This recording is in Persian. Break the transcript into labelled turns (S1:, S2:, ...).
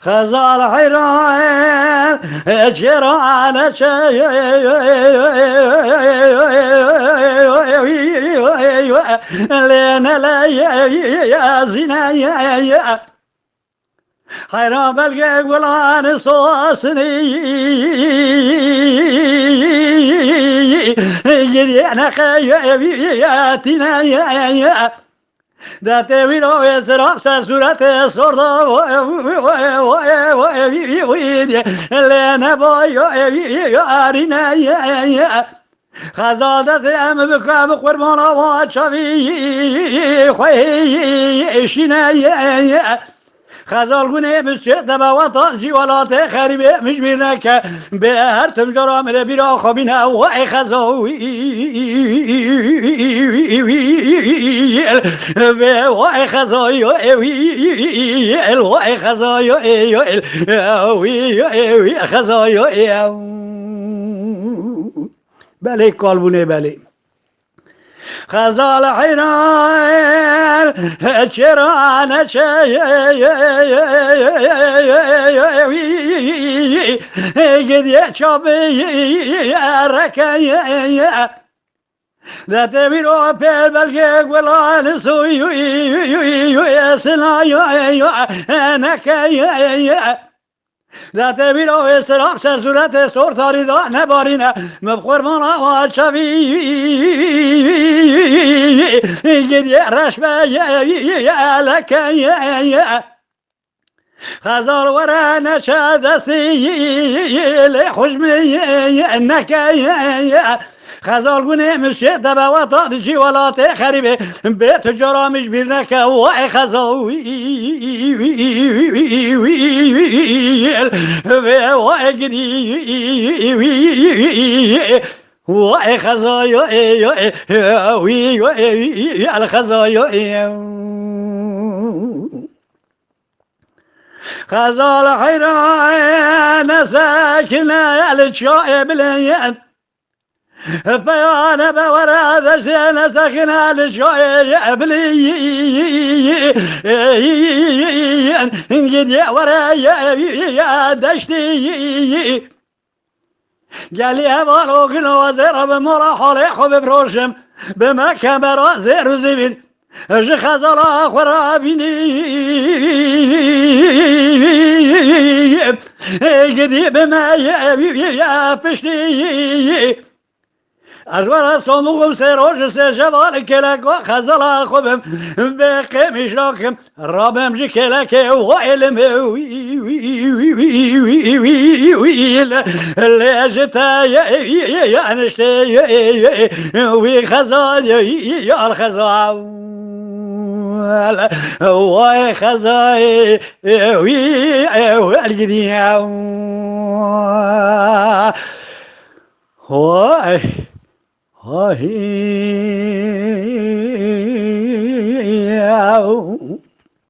S1: خزال حيران جيران شي لنا لا يا زنا يا حيران بلقى قولان صوصني جرينا خياتنا يا دات ويلو يسراب سورة صورة لنا بويو يارنا يا خزادت ام بكام قربانا وشفي خويشنا يا خزال گونه بشه دبوات جوالات خریبه مش میرنک به هر تم جرام ر بیرا خوابینه و ای خزاوی به و ای خزای و ای خزای وی خزای بله کالبونه بله خزال حيران جيران شي قد يشوفي ركايا ذات بيرو بالبلق ولا نسوي يا سلايا انا كايا ذات بيرو اسراب سورة صور تاريدا نبارينا مبخور مانا وشفي قد يرشبه يا لك يا خزال ورانا شادسي لحجمي انك يا خزال گونه مشه دبوات جوالات خریبه بیت جرامش بیرنک وای خزاوی وای گنی وای خزایا وی الخزایا خزال حيران ساكنه الشاي بليان فيانا بورا زين سكنا لشوي بلي قد يا ورا يا دشتي قال يا بالوك نوزر بمراحل حب بروشم بما كاميرا زير زبين اجي خزال اخر بيني قد بما يا فشتي أجبر صموم سروج سجبال كلك وخزلا خبم بقمش لكم ربم جكلك وعلم اللي جتا يا نشتي وي خزال يا الخزال وي خزال وي القديم وي هاي